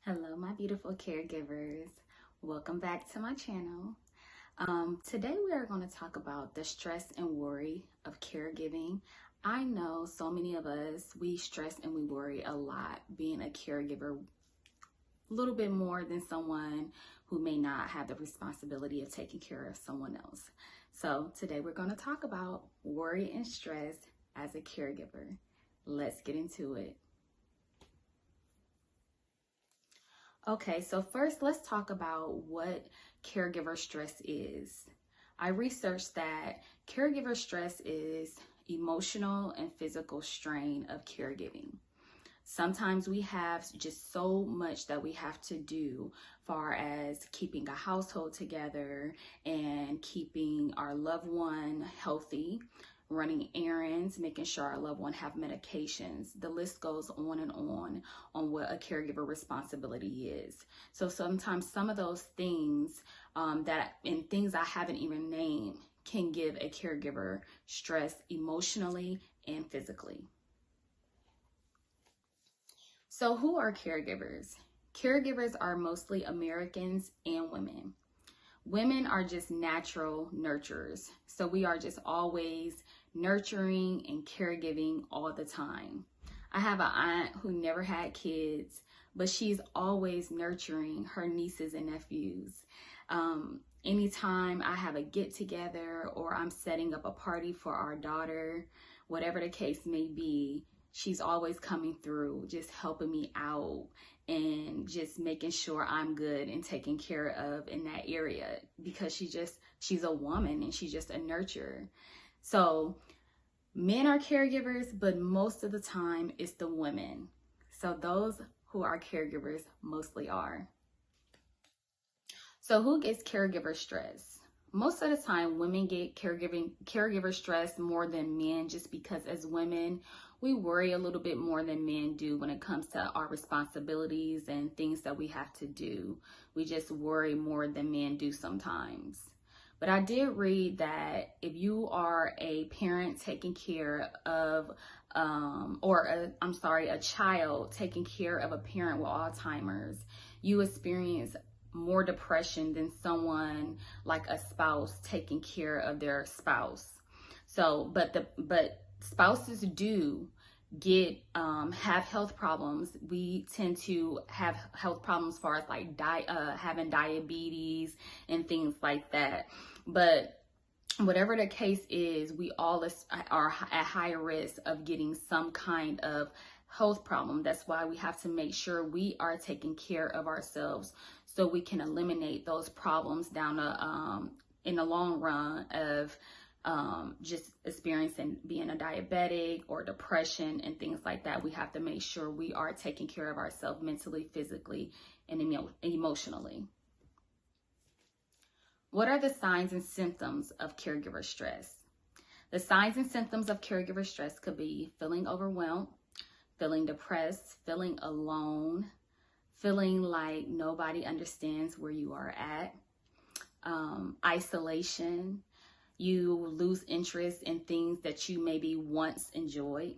Hello, my beautiful caregivers. Welcome back to my channel. Today we are going to talk about the stress and worry of caregiving. I know so many of us, we stress and we worry a lot being a caregiver, a little bit more than someone who may not have the responsibility of taking care of someone else. So today we're going to talk about worry and stress as a caregiver. Let's get into it. Okay, so first let's talk about what caregiver stress is. I researched that caregiver stress is emotional and physical strain of caregiving. Sometimes we have just so much that we have to do far as keeping a household together and keeping our loved one healthy, running errands, making sure our loved one have medications. The list goes on what a caregiver responsibility is. So sometimes some of those things and things I haven't even named can give a caregiver stress emotionally and physically. So who are caregivers? Caregivers are mostly Americans and women. Women are just natural nurturers. So we are just always nurturing and caregiving all the time. I have an aunt who never had kids, but she's always nurturing her nieces and nephews. Anytime I have a get together or I'm setting up a party for our daughter, whatever the case may be, she's always coming through, just helping me out and just making sure I'm good and taken care of in that area because she's a woman and she's just a nurturer. So men are caregivers, but most of the time it's the women. So those who are caregivers mostly are. So who gets caregiver stress? Most of the time women get caregiver stress more than men, just because as women we worry a little bit more than men do when it comes to our responsibilities and things that we have to do. We just worry more than men do sometimes. But I did read that if you are a parent taking care of a child taking care of a parent with Alzheimer's, you experience more depression than someone like a spouse taking care of their spouse. So, but spouses do have health problems. We tend to have health problems as far as like having diabetes and things like that. But whatever the case is, we all are at high risk of getting some kind of health problem. That's why we have to make sure we are taking care of ourselves so we can eliminate those problems in the long run of just experiencing being a diabetic or depression and things like that. We have to make sure we are taking care of ourselves mentally, physically, and emotionally. What are the signs and symptoms of caregiver stress? The signs and symptoms of caregiver stress could be feeling overwhelmed, feeling depressed, feeling alone, feeling like nobody understands where you are at, isolation. You lose interest in things that you maybe once enjoyed.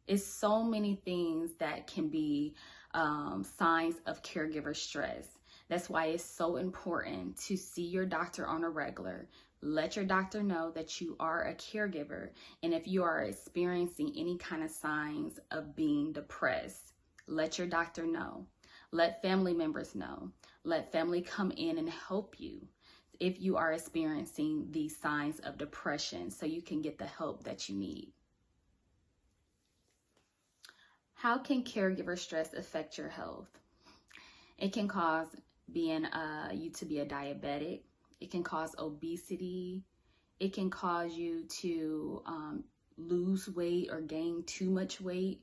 It's so many things that can be signs of caregiver stress. That's why it's so important to see your doctor on a regular. Let your doctor know that you are a caregiver. And if you are experiencing any kind of signs of being depressed, let your doctor know. Let family members know. Let family come in and help you if you are experiencing these signs of depression so you can get the help that you need. How can caregiver stress affect your health? It can cause you to be a diabetic. It can cause obesity. It can cause you to lose weight or gain too much weight.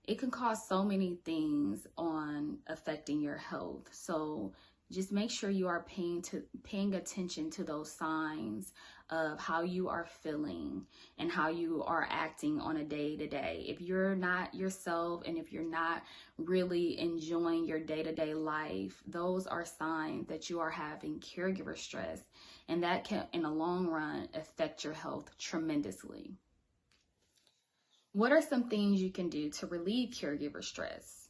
It can cause so many things on affecting your health. So just make sure you are paying attention to those signs of how you are feeling and how you are acting on a day-to-day. If you're not yourself and if you're not really enjoying your day-to-day life, those are signs that you are having caregiver stress, and that can, in the long run, affect your health tremendously. What are some things you can do to relieve caregiver stress?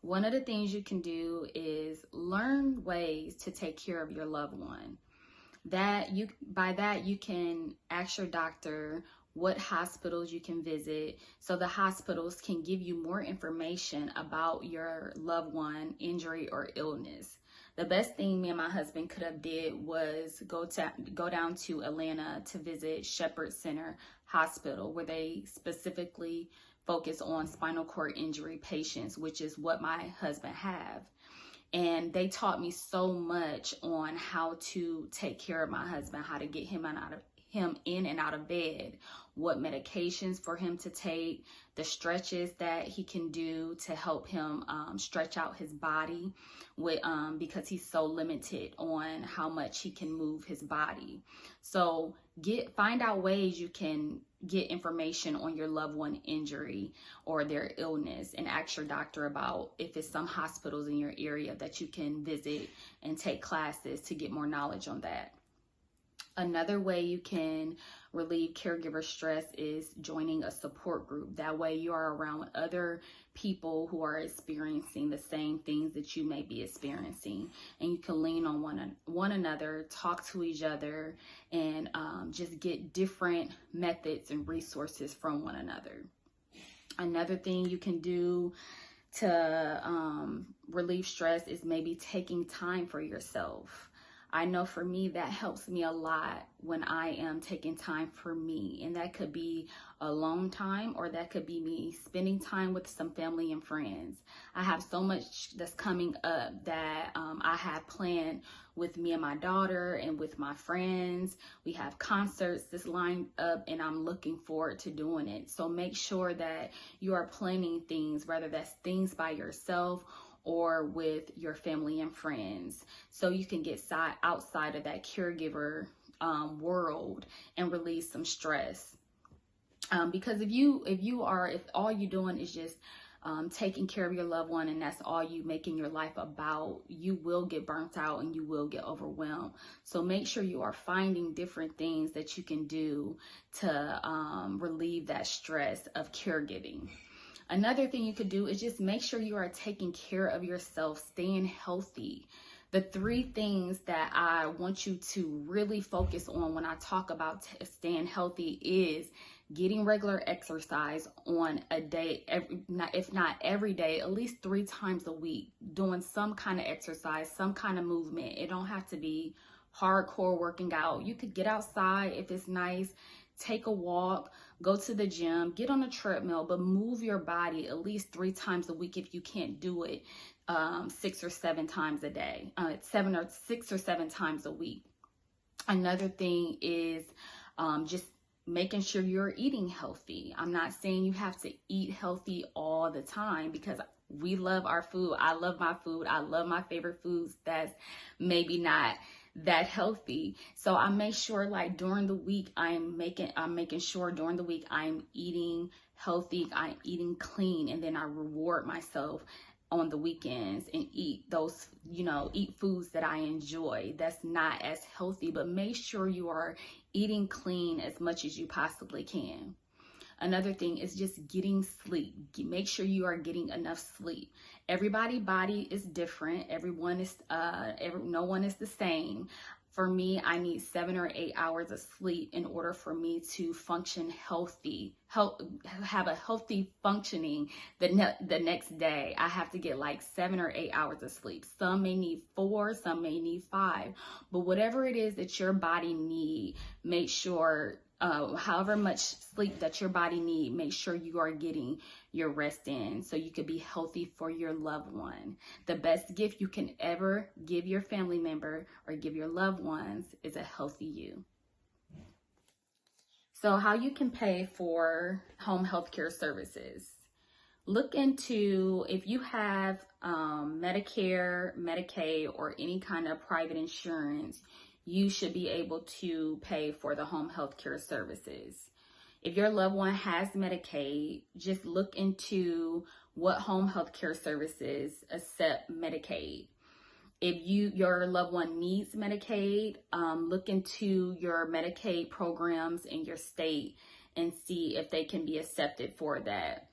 One of the things you can do is learn ways to take care of your loved one. By that you can ask your doctor what hospitals you can visit, so the hospitals can give you more information about your loved one injury or illness. The best thing me and my husband could have did was go down to Atlanta to visit Shepherd Center Hospital, where they specifically focus on spinal cord injury patients, which is what my husband have. And they taught me so much on how to take care of my husband, how to get him in and out of bed, what medications for him to take, the stretches that he can do to help him stretch out his body because he's so limited on how much he can move his body. So find out ways you can get information on your loved one injury or their illness, and ask your doctor about if it's some hospitals in your area that you can visit and take classes to get more knowledge on that. Another way you can relieve caregiver stress is joining a support group. That way you are around other people who are experiencing the same things that you may be experiencing, and you can lean on one another, talk to each other, and just get different methods and resources from one another. Another thing you can do to relieve stress is maybe taking time for yourself. I know for me, that helps me a lot when I am taking time for me. And that could be alone time, or that could be me spending time with some family and friends. I have so much that's coming up that I have planned with me and my daughter and with my friends. We have concerts that's lined up, and I'm looking forward to doing it. So make sure that you are planning things, whether that's things by yourself or with your family and friends, so you can get outside of that caregiver world and release some stress. Because if all you're doing is just taking care of your loved one, and that's all you making your life about, you will get burnt out and you will get overwhelmed. So make sure you are finding different things that you can do to relieve that stress of caregiving. Another thing you could do is just make sure you are taking care of yourself, staying healthy. The 3 things that I want you to really focus on when I talk about staying healthy is getting regular exercise on a day, if not every day, at least 3 times a week, doing some kind of exercise, some kind of movement. It don't have to be hardcore working out. You could get outside if it's nice, take a walk, go to the gym, get on a treadmill, but move your body at least 3 times a week if you can't do it 6 or 7 times a day, 6 or 7 times a week. Another thing is just making sure you're eating healthy. I'm not saying you have to eat healthy all the time, because we love our food. I love my food. I love my favorite foods that's maybe not that healthy. So I make sure, like, during the week, I'm making sure during the week I'm eating healthy, I'm eating clean, and then I reward myself on the weekends and eat those, eat foods that I enjoy that's not as healthy, but make sure you are eating clean as much as you possibly can. Another thing is just getting sleep. Make sure you are getting enough sleep. Everybody's body is different. No one is the same. For me, I need 7 or 8 hours of sleep in order for me to function healthy, have a healthy functioning the next day. I have to get like 7 or 8 hours of sleep. Some may need 4, some may need 5, but whatever it is that your body need, make sure however much sleep that your body need, make sure you are getting your rest in so you could be healthy for your loved one. The best gift you can ever give your family member or give your loved ones is a healthy you. So how you can pay for home health care services. Look into if you have Medicare, Medicaid, or any kind of private insurance, you should be able to pay for the home health care services. If your loved one has Medicaid, just look into what home health care services accept Medicaid. If your loved one needs Medicaid, look into your Medicaid programs in your state and see if they can be accepted for that.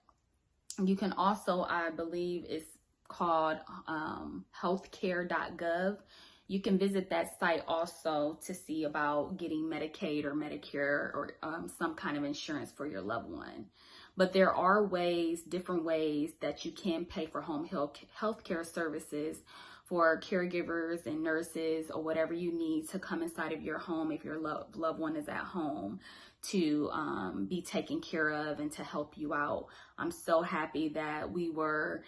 You can also, I believe it's called healthcare.gov. You can visit that site also to see about getting Medicaid or Medicare or some kind of insurance for your loved one. But there are ways, different ways that you can pay for home health care services for caregivers and nurses or whatever you need to come inside of your home if your loved one is at home to be taken care of and to help you out. I'm so happy that we were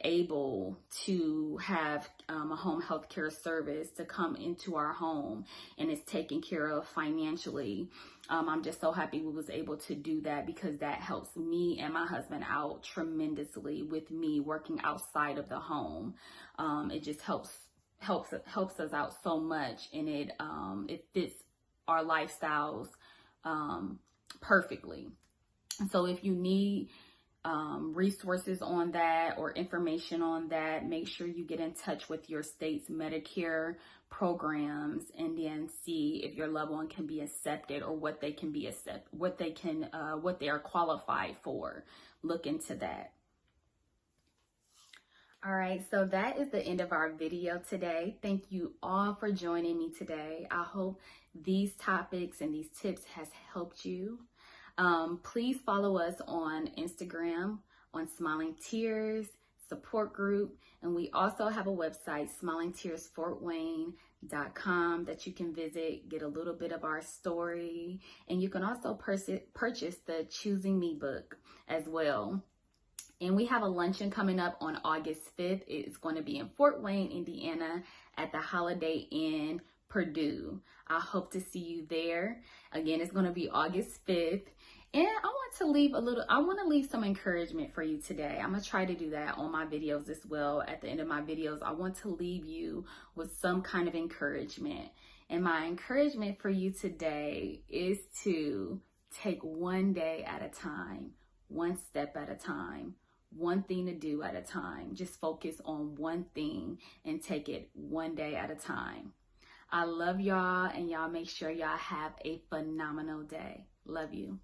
able to have a home health care service to come into our home and is taken care of financially. I'm just so happy we was able to do that because that helps me and my husband out tremendously with me working outside of the home. It just helps us out so much, and it fits our lifestyles perfectly. So if you need resources on that or information on that, make sure you get in touch with your state's Medicare programs and then see if your loved one can be accepted or what they are qualified for. Look into that. All right, so that is the end of our video today. Thank you all for joining me today. I hope these topics and these tips has helped you. Please follow us on Instagram on Smiling Tears support group, and we also have a website, smilingtearsfortwayne.com, that you can visit, get a little bit of our story, and you can also purchase the Choosing Me book as well. And we have a luncheon coming up on August 5th. It's going to be in Fort Wayne, Indiana at the Holiday Inn, Purdue. I hope to see you there. Again, it's going to be August 5th. And I want to leave some encouragement for you today. I'm going to try to do that on my videos as well. At the end of my videos, I want to leave you with some kind of encouragement. And my encouragement for you today is to take one day at a time, one step at a time, one thing to do at a time. Just focus on one thing and take it one day at a time. I love y'all, and y'all make sure y'all have a phenomenal day. Love you.